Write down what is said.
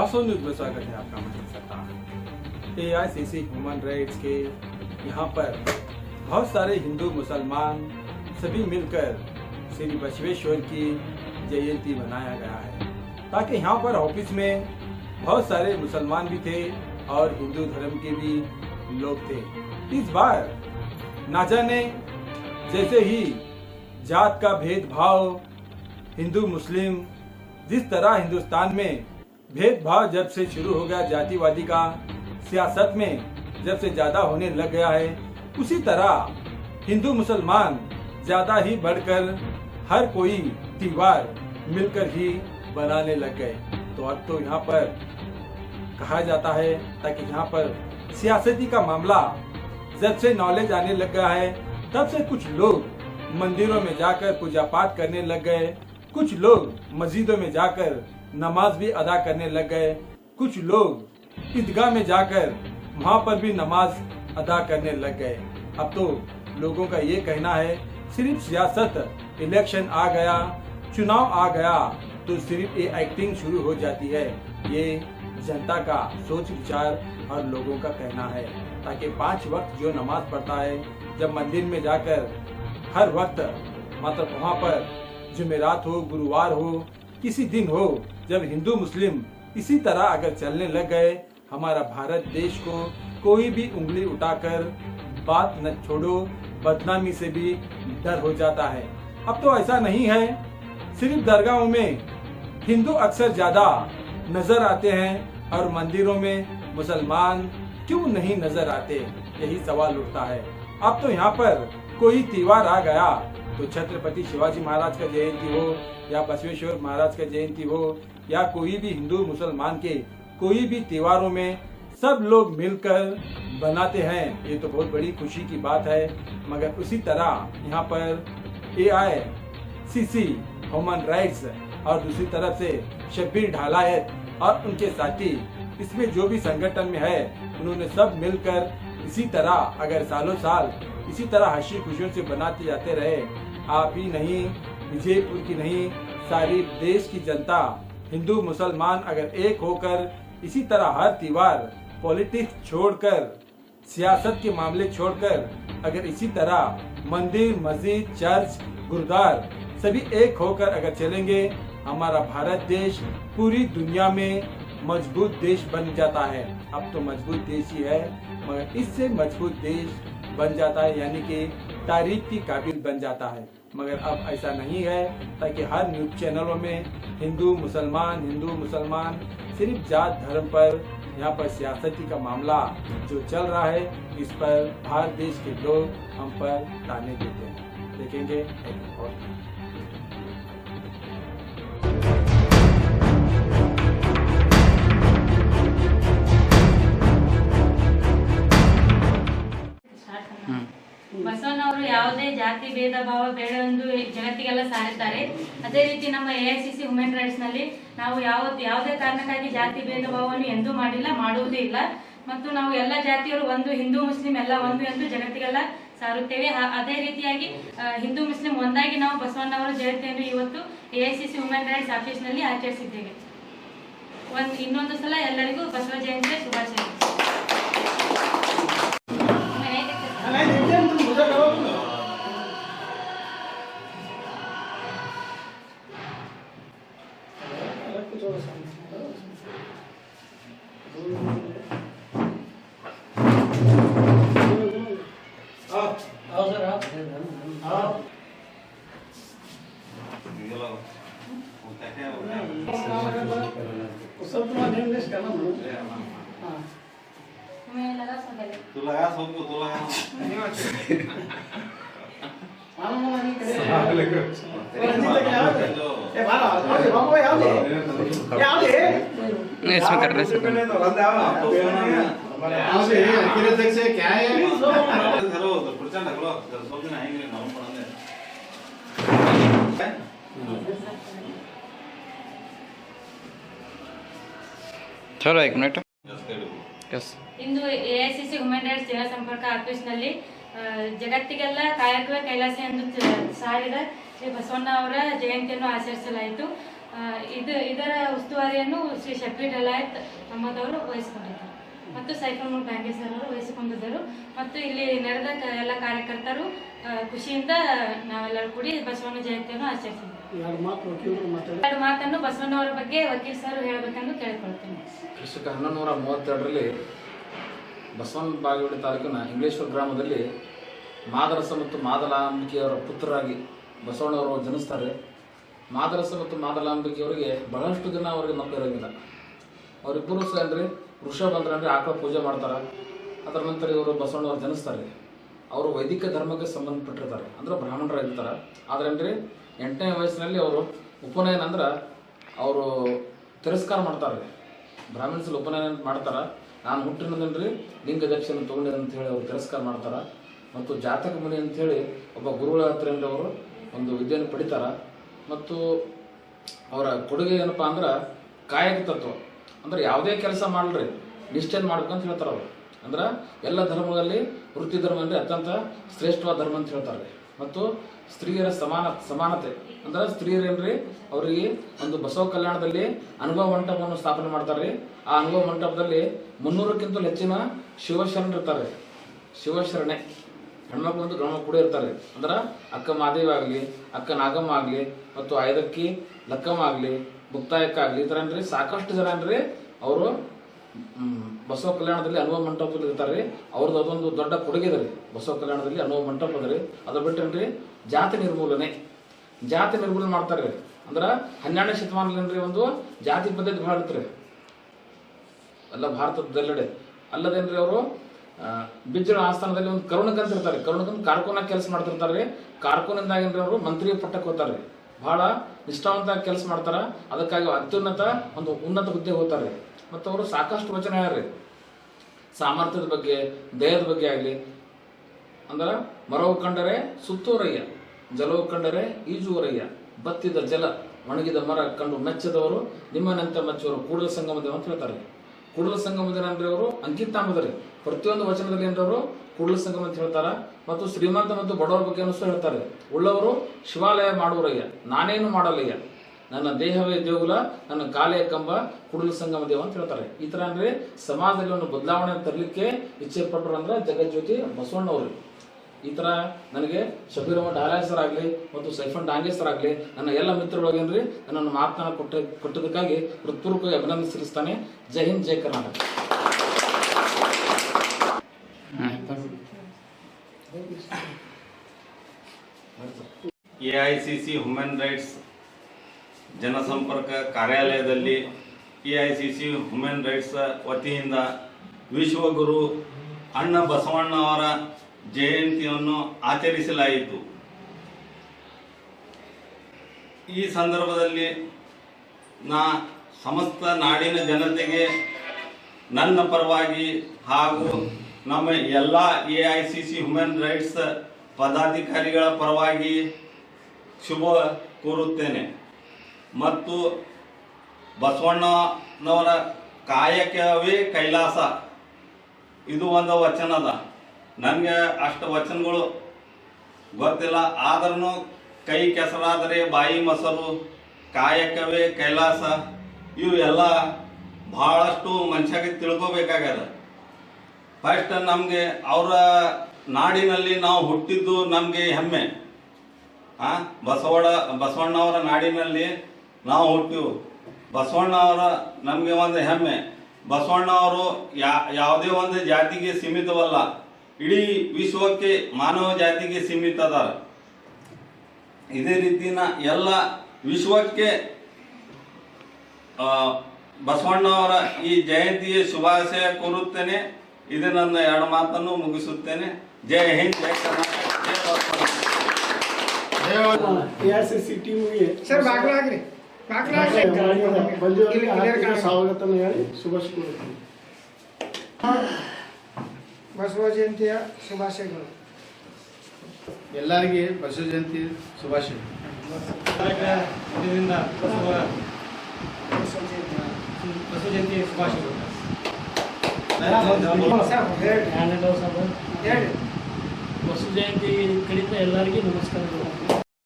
आसो न्यूज में स्वागत है आपका। मैं सत्ता एआईसीसी ह्यूमन राइट्स के यहाँ पर बहुत सारे हिंदू मुसलमान सभी मिलकर श्री बसवेश्वर की जयंती मनाया गया है, ताकि यहाँ पर ऑफिस में बहुत सारे मुसलमान भी थे और हिंदू धर्म के भी लोग थे। इस बार ना जाने जैसे ही जात का भेदभाव हिंदू मुस्लिम जिस तरह हिंदुस्तान में भेदभाव जब से शुरू हो गया, जातिवादी का सियासत में जब से ज्यादा होने लग गया है, उसी तरह हिंदू मुसलमान ज्यादा ही बढ़कर हर कोई त्योहार मिलकर ही बनाने लग गए। तो अब तो यहाँ पर कहा जाता है, ताकि यहाँ पर सियासती का मामला जब से नॉलेज आने लग गया है, तब से कुछ लोग मंदिरों में जाकर पूजा पाठ करने लग गए, कुछ लोग मस्जिदों में जाकर नमाज भी अदा करने लग गए, कुछ लोग ईदगाह में जाकर वहाँ पर भी नमाज अदा करने लग गए। अब तो लोगों का ये कहना है, सिर्फ सियासत, इलेक्शन आ गया, चुनाव आ गया तो सिर्फ ये एक्टिंग शुरू हो जाती है। ये जनता का सोच विचार और लोगों का कहना है, ताकि 5 वक्त जो नमाज पढ़ता है, जब मंदिर में जाकर हर वक्त मतलब वहाँ पर जुमेरात हो, गुरुवार हो, किसी दिन हो, जब हिंदू मुस्लिम इसी तरह अगर चलने लग गए, हमारा भारत देश को कोई भी उंगली उठाकर बात न छोड़ो, बदनामी से भी डर हो जाता है। अब तो ऐसा नहीं है, सिर्फ दरगाहों में हिंदू अक्सर ज्यादा नजर आते हैं और मंदिरों में मुसलमान क्यों नहीं नजर आते, यही सवाल उठता है। अब तो यहाँ पर कोई त्योहार आ गया तो छत्रपति शिवाजी महाराज का जयंती हो या बसवेश्वर महाराज का जयंती हो या कोई भी हिंदू मुसलमान के कोई भी त्योहारों में सब लोग मिलकर बनाते हैं, ये तो बहुत बड़ी खुशी की बात है। मगर उसी तरह यहाँ पर एआईसीसी ह्यूमन राइट्स और दूसरी तरफ से शब्बीर ढालायत और उनके साथी, इसमें जो भी संगठन में है, उन्होंने सब मिलकर इसी तरह अगर सालों साल इसी तरह हंसी खुशियों से बनाते जाते रहे, आप ही नहीं, विजयपुर की नहीं, सारी देश की जनता, हिंदू मुसलमान अगर एक होकर इसी तरह हर त्योहार पॉलिटिक्स छोड़कर, सियासत के मामले छोड़कर अगर इसी तरह मंदिर, मस्जिद, चर्च, गुरुद्वार सभी एक होकर अगर चलेंगे, हमारा भारत देश पूरी दुनिया में मजबूत देश बन जाता है। अब तो मजबूत देश ही है, मगर इससे मजबूत देश बन जाता है, यानी कि तारीफ की काबिल बन जाता है। मगर अब ऐसा नहीं है, ताकि हर न्यूज चैनलों में हिंदू मुसलमान सिर्फ जात धर्म पर, यहाँ पर सियासती का मामला जो चल रहा है, इस पर भारत देश के लोग हम पर ताने देते हैं। देखेंगे एक और ಬಸವಣ್ಣವರು ಯಾವುದೇ ಜಾತಿ ಭೇದ ಭಾವ ಬೇಡವೆಂದು ಜಗತ್ತಿಗೆಲ್ಲ ಸಾರಿದ್ದಾರೆ. ಅದೇ ರೀತಿ ನಮ್ಮ ಎಐಸಿಸಿ ಹ್ಯೂಮನ್ ರೈಟ್ಸ್ ನಲ್ಲಿ ನಾವು ಯಾವುದೇ ಕಾರಣಕ್ಕಾಗಿ ಜಾತಿ ಭೇದ ಭಾವವನ್ನು ಎಂದೂ ಮಾಡಿಲ್ಲ, ಮಾಡುವುದೂ ಇಲ್ಲ. ಮತ್ತು ನಾವು ಎಲ್ಲ ಜಾತಿಯವರು ಒಂದು, ಹಿಂದೂ ಮುಸ್ಲಿಂ ಎಲ್ಲ ಒಂದು ಎಂದು ಜಗತ್ತಿಗೆಲ್ಲ ಸಾರುತ್ತೇವೆ. ಅದೇ ರೀತಿಯಾಗಿ ಹಿಂದೂ ಮುಸ್ಲಿಂ ಒಂದಾಗಿ ನಾವು ಬಸವಣ್ಣವರ ಜಯಂತಿಯನ್ನು ಇವತ್ತು ಎಐಸಿಸಿ ಹ್ಯೂಮನ್ ರೈಟ್ಸ್ ಆಫೀಸ್ ನಲ್ಲಿ ಆಚರಿಸಿದ್ದೇವೆ. ಇನ್ನೊಂದು ಸಲ ಎಲ್ಲರಿಗೂ ಬಸವ ಜಯಂತಿಯ ಶುಭಾಶಯಗಳು. तू लगा सबको, तू लगा इसमें कर रहे हैं क्या है हेलो तो प्रचंड हेलो सब दिन आएंगे नाम पढ़ाने चलो 1 मिनट यस ಇಂದು ಎಐಸಿಸಿ ಹ್ಯೂಮನ್ ರೈಟ್ಸ್ ಜನಸಂಪರ್ಕ ಆಫೀಸ್ ನಲ್ಲಿ ಜಗತ್ತಿಗೆಲ್ಲ ಕಾಯಕವೇ ಕೈಲಾಸ ಎಂದು ಸಾರಿದ ಶ್ರೀ ಬಸವಣ್ಣ ಅವರ ಜಯಂತಿಯನ್ನು ಆಚರಿಸಲಾಯಿತು. ಇದರ ಉಸ್ತುವಾರಿಯನ್ನು ಶ್ರೀ ಶಫೀರ್ ಅಲಾಯತ್ ನಮ್ಮದವರು ವಹಿಸಿಕೊಂಡಿದ್ದಾರೆ ಮತ್ತು ಸೈಫುಲ್ ಬ್ಯಾಂಗೆ ಸರ್ ಅವರು ವಹಿಸಿಕೊಂಡಿದ್ದರು. ಮತ್ತು ಇಲ್ಲಿ ನಡೆದ ಎಲ್ಲ ಕಾರ್ಯಕರ್ತರು ಖುಷಿಯಿಂದ ನಾವೆಲ್ಲರೂ ಕೂಡಿ ಬಸವಣ್ಣ ಜಯಂತಿಯನ್ನು ಆಚರಿಸಿದ್ದೇವೆ. ಎರಡು ಮಾತನ್ನು ಬಸವಣ್ಣವರ ಬಗ್ಗೆ ವಕೀಲ್ ಸರ್ ಹೇಳಬೇಕೆಂದು ಕೇಳಿಕೊಳ್ತೇನೆ. ಕ್ರಿಸ್ತಕ 1132ರಲ್ಲಿ ಬಸವನ ಬಾಗೇವಾಡಿ ತಾಲೂಕಿನ ಇಂಗ್ಲೇಶ್ವರ ಗ್ರಾಮದಲ್ಲಿ ಮಾದರಸ ಮತ್ತು ಮಾದಲಾಂಬಿಕೆಯವರ ಪುತ್ರರಾಗಿ ಬಸವಣ್ಣವರು ಜನಿಸ್ತಾರೆ. ಮಾದರಸ ಮತ್ತು ಮಾದಲಾಂಬಿಕೆಯವರಿಗೆ ಬಹಳಷ್ಟು ದಿನ ಅವರಿಗೆ ಮಕ್ಕಳು ಇರೋಂಗಿಲ್ಲ. ಅವರಿಬ್ಬರು ಸಹ ಅಂದರೆ ವೃಷಭ ಅಂದ್ರೆ ಆಕಳ ಪೂಜೆ ಮಾಡ್ತಾರೆ. ಅದರ ನಂತರ ಇವರು ಬಸವಣ್ಣವರು ಜನಿಸ್ತಾರೆ. ಅವರು ವೈದಿಕ ಧರ್ಮಕ್ಕೆ ಸಂಬಂಧಪಟ್ಟಿರ್ತಾರೆ, ಅಂದ್ರೆ ಬ್ರಾಹ್ಮಣರಾಗಿರ್ತಾರೆ. ಆದರೆ ಅಂದರೆ 8ನೇ ವಯಸ್ಸಿನಲ್ಲಿ ಅವರು ಉಪನಯನ ಅಂದ್ರೆ ಅವರು ತಿರಸ್ಕಾರ ಮಾಡ್ತಾರೆ. ಬ್ರಾಹ್ಮಣಸಲ್ಲಿ ಉಪನಯನ ಮಾಡ್ತಾರೆ. ನಾನು ಹುಟ್ಟಿನದನ್ರಿ ಲಿಂಗ ದಕ್ಷಿಣ ತೊಗೊಂಡಿದ್ದೆ ಅಂತ ಹೇಳಿ ಅವರು ತಿರಸ್ಕಾರ ಮಾಡ್ತಾರೆ. ಮತ್ತು ಜಾತಕ ಮುನಿ ಅಂಥೇಳಿ ಒಬ್ಬ ಗುರುಗಳ ಹತ್ರ ಅವರು ಒಂದು ವಿದ್ಯೆಯನ್ನು ಪಡಿತಾರೆ. ಮತ್ತು ಅವರ ಕೊಡುಗೆ ಏನಪ್ಪ ಅಂದ್ರೆ ಕಾಯಕ ತತ್ವ, ಅಂದ್ರೆ ಯಾವುದೇ ಕೆಲಸ ಮಾಡಲ್ರಿ ನಿಷ್ಠೆಯನ್ನು ಮಾಡ್ಬೇಕಂತ ಹೇಳ್ತಾರೆ ಅವರು. ಅಂದ್ರೆ ಎಲ್ಲ ಧರ್ಮಗಳಲ್ಲಿ ವೃತ್ತಿ ಧರ್ಮ ಅಂದರೆ ಅತ್ಯಂತ ಶ್ರೇಷ್ಠವಾದ ಧರ್ಮ ಅಂತ ಹೇಳ್ತಾರೆ. ಮತ್ತು ಸ್ತ್ರೀಯರ ಸಮಾನತೆ ಅಂದ್ರೆ ಸ್ತ್ರೀಯರೇನ್ರಿ ಅವರಿಗೆ ಒಂದು ಬಸವ ಕಲ್ಯಾಣದಲ್ಲಿ ಅನುಭವ ಮಂಟಪವನ್ನು ಸ್ಥಾಪನೆ ಮಾಡ್ತಾರೆ. ಆ ಅನುಭವ ಮಂಟಪದಲ್ಲಿ 300ಕ್ಕಿಂತಲೂ ಹೆಚ್ಚಿನ ಶಿವಶರಣರಿರ್ತಾರೆ. ಶಿವಶರಣೆ ಹೆಣ್ಮಕ್ಳು ಮತ್ತು ಗಂಡ್ಮಕ್ಳು ಕೂಡ ಇರ್ತಾರೆ. ಅಂದ್ರೆ ಅಕ್ಕ ಮಾದೇವಿ ಆಗಲಿ, ಅಕ್ಕ ನಾಗಮ್ಮ ಆಗಲಿ, ಮತ್ತು ಐದಕ್ಕಿ ಲಕ್ಕಮ್ಮ ಆಗಲಿ, ಮುಕ್ತಾಯಕ್ಕಾಗಲಿ, ಈ ಥರ ಏನ್ರಿ ಸಾಕಷ್ಟು ಜನ ಏನ್ರಿ ಅವರು ಬಸವ ಕಲ್ಯಾಣದಲ್ಲಿ ಅನುಭವ ಮಂಟಪದಲ್ಲಿ ಇರ್ತಾರೆ. ಅವ್ರದ್ದು ಅದೊಂದು ದೊಡ್ಡ ಕೊಡುಗೆ ಇದೆ ರೀ ಬಸವ ಕಲ್ಯಾಣದಲ್ಲಿ ಅನುಭವ ಮಂಟಪ ಅದ ರೀ. ಅದ್ರ ಬಿಟ್ಟೇನ್ರಿ ಜಾತಿ ನಿರ್ಮೂಲನೆ ಮಾಡ್ತಾರೆ. ಅಂದ್ರೆ 12ನೇ ಶತಮಾನದಲ್ಲಿ ಒಂದು ಜಾತಿ ಪದ್ಧತಿ ಭಾಳ ಇರ್ತಾರೆ ಎಲ್ಲ ಭಾರತದೆಲ್ಲೆಡೆ. ಅಲ್ಲದೇನ್ರಿ ಅವರು ಬಿಜ್ಜಳ ಆಸ್ಥಾನದಲ್ಲಿ ಒಂದು ಕರುಣಕ್ ಅಂತ ಇರ್ತಾರೆ. ಕರುಣಕಂತ ಕಾರ್ಕೂನಾಗ ಕೆಲಸ ಮಾಡ್ತಿರ್ತಾರೆ. ಕಾರ್ಕೂನಿಂದಾಗೇನ್ರಿ ಅವರು ಮಂತ್ರಿ ಪಟ್ಟಕ್ಕೆ ಹೋಗ್ತಾರೆ. ಬಹಳ ನಿಷ್ಠಾವಂತ ಕೆಲಸ ಮಾಡ್ತಾರೆ. ಅದಕ್ಕಾಗಿ ಅತ್ಯುನ್ನತ ಒಂದು ಉನ್ನತ ಹುದ್ದೆ ಹೋಗ್ತಾರೆ. ಮತ್ತು ಅವರು ಸಾಕಷ್ಟು ವಚನ ಹೇಳ್ರಿ ಸಾಮರ್ಥ್ಯದ ಬಗ್ಗೆ, ದಯದ ಬಗ್ಗೆ ಆಗಲಿ. ಅಂದ್ರೆ ಮರವು ಕಂಡರೆ ಸುತ್ತೂರಯ್ಯ, ಜಲವು ಕಂಡರೆ ಈಜುವರಯ್ಯ, ಬತ್ತಿದ ಜಲ ಒಣಗಿದ ಮರ ಕಂಡು ಮೆಚ್ಚದವರು ನಿಮ್ಮನಂತೆ ಮೆಚ್ಚುವರು ಕೂಡಲ ಸಂಗಮ ದೇವ ಅಂತ ಹೇಳ್ತಾರೆ. ಕೂಡಲ ಸಂಗಮ ದೇವ ಅಂದ್ರೆ ಅವರು ಅಂಕಿತಾಂಬದರಿ ಪ್ರತಿಯೊಂದು ವಚನದಲ್ಲಿ ಏನ್ರವರು ಕೂಡಲ ಸಂಗಮ ಅಂತ ಹೇಳ್ತಾರೆ. ಮತ್ತು ಶ್ರೀಮಂತ ಮತ್ತು ಬಡವರ ಬಗ್ಗೆ ಸಹ ಹೇಳ್ತಾರೆ. ಉಳ್ಳವರು ಶಿವಾಲಯ ಮಾಡುವರಯ್ಯ, ನಾನೇನು ಮಾಡಲಯ್ಯ, ನನ್ನ ದೇಹವೇ ದೇಗುಲ, ನನ್ನ ಕಾಲೇ ಕಂಬ, ಕೂಡಲ ಸಂಗಮ ದೇವ ಅಂತ ಹೇಳ್ತಾರೆ. ಈ ಥರ ಅಂದರೆ ಸಮಾಜದಲ್ಲಿ ಒಂದು ಬದಲಾವಣೆ ತರಲಿಕ್ಕೆ ಇಚ್ಛೆ ಪಟ್ಟರು ಅಂದ್ರೆ ಜಗಜ್ಯೋತಿ ಬಸವಣ್ಣವರು. ಈ ಥರ ನನಗೆ ಶಬೀರ್ ಅಹಮದ್ ಡಾಲಾಯ್ ಸರ್ ಆಗಲಿ ಮತ್ತು ಸೈಫನ್ ಡಾಂಗೆ ಸರ್ ಆಗಲಿ ನನ್ನ ಎಲ್ಲ ಮಿತ್ರರೊಳಗೇನ್ರಿ ನನ್ನನ್ನು ಮಾತನಾಡ ಕೊಟ್ಟದಕ್ಕಾಗಿ ಹೃತ್ಪೂರ್ವಕವಾಗಿ ಅಭಿನಂದನೆ ಸಲ್ಲಿಸ್ತಾನೆ. ಜೈ ಹಿಂದ್, ಜೈ ಕರ್ನಾಟಕ. AICC ಹ್ಯೂಮನ್ ರೈಟ್ಸ್ ಜನಸಂಪರ್ಕ ಕಾರ್ಯಾಲಯದಲ್ಲಿ AICC ಹ್ಯೂಮನ್ ರೈಟ್ಸ್ ವತಿಯಿಂದ ವಿಶ್ವಗುರು ಅಣ್ಣ ಬಸವಣ್ಣ ಅವರ ಜಯಂತಿಯನ್ನು ಆಚರಿಸಲಾಯಿತು. ಈ ಸಂದರ್ಭದಲ್ಲಿ ಸಮಸ್ತ ನಾಡಿನ ಜನತೆಗೆ ನನ್ನ ಪರವಾಗಿ ಹಾಗೂ ನಮ್ಮ ಎಲ್ಲ AICC ಹ್ಯೂಮನ್ ರೈಟ್ಸ್ ಪದಾಧಿಕಾರಿಗಳ ಪರವಾಗಿ ಶುಭ ಕೋರುತ್ತೇನೆ. ಮತ್ತು ಬಸವಣ್ಣನವರ ಕಾಯಕವೇ ಕೈಲಾಸ ಇದು ಒಂದು ವಚನ ಅದ. ನನಗೆ ಅಷ್ಟು ವಚನಗಳು ಗೊತ್ತಿಲ್ಲ, ಆದ್ರೂ ಕೈ ಕೆಸರಾದರೆ ಬಾಯಿ ಮೊಸರು, ಕಾಯಕವೇ ಕೈಲಾಸ, ಇವು ಎಲ್ಲ ಭಾಳಷ್ಟು ಮನುಷ್ಯಗೆ ತಿಳ್ಕೊಬೇಕಾಗ್ಯದ. ಫಸ್ಟ್ ನಮಗೆ ಅವರ ನಾಡಿನಲ್ಲಿ ನಾವು ಹುಟ್ಟಿದ್ದು ನಮಗೆ ಹೆಮ್ಮೆ. ಬಸವಣ್ಣವರ ನಾಡಿನಲ್ಲಿ ನಾವು ಹುಟ್ಟಿವು. ಬಸವಣ್ಣವರ ನಮಗೆ ಒಂದು ಹೆಮ್ಮೆ. ಬಸವಣ್ಣವರು ಯಾವುದೇ ಒಂದು ಜಾತಿಗೆ ಸೀಮಿತವಲ್ಲ, ಇಡೀ ವಿಶ್ವಕ್ಕೆ ಮಾನವ ಜಾತಿಗೆ ಸೀಮಿತ ಅದಾರ. ಇದೇ ರೀತಿನ ಎಲ್ಲ ವಿಶ್ವಕ್ಕೆ ಬಸವಣ್ಣವರ ಈ ಜಯಂತಿಯ ಶುಭಾಶಯ ಕೋರುತ್ತೇನೆ. ಇದು ನನ್ನ 2 ಮಾತನ್ನು ಮುಗಿಸುತ್ತೇನೆ. ಜೈ ಹಿಂದ್, ಜೈ ಕರ್ನಾಟಕ, ಜೈ ಬಸವಣ್ಣ. AICC ಟೀಮ್ಗೆ ಸರ್ ಬಾಗ್ಲಾಗ್ರಿ ಸ್ವಾಗತ ಹೇಳಿ ಶುಭಾಶಯ. ಬಸವ ಜಯಂತಿಯ ಶುಭಾಶಯಗಳು. ಎಲ್ಲರಿಗೆ ಬಸವ ಜಯಂತಿ ಶುಭಾಶಯ. ಬಸವ ಜಯಂತಿ ಶುಭಾಶಯಗಳು. ಬಸವ ಜಯಂತಿ ಕಡಿತ ಎಲ್ಲರಿಗೂ ನಮಸ್ಕಾರಗಳು.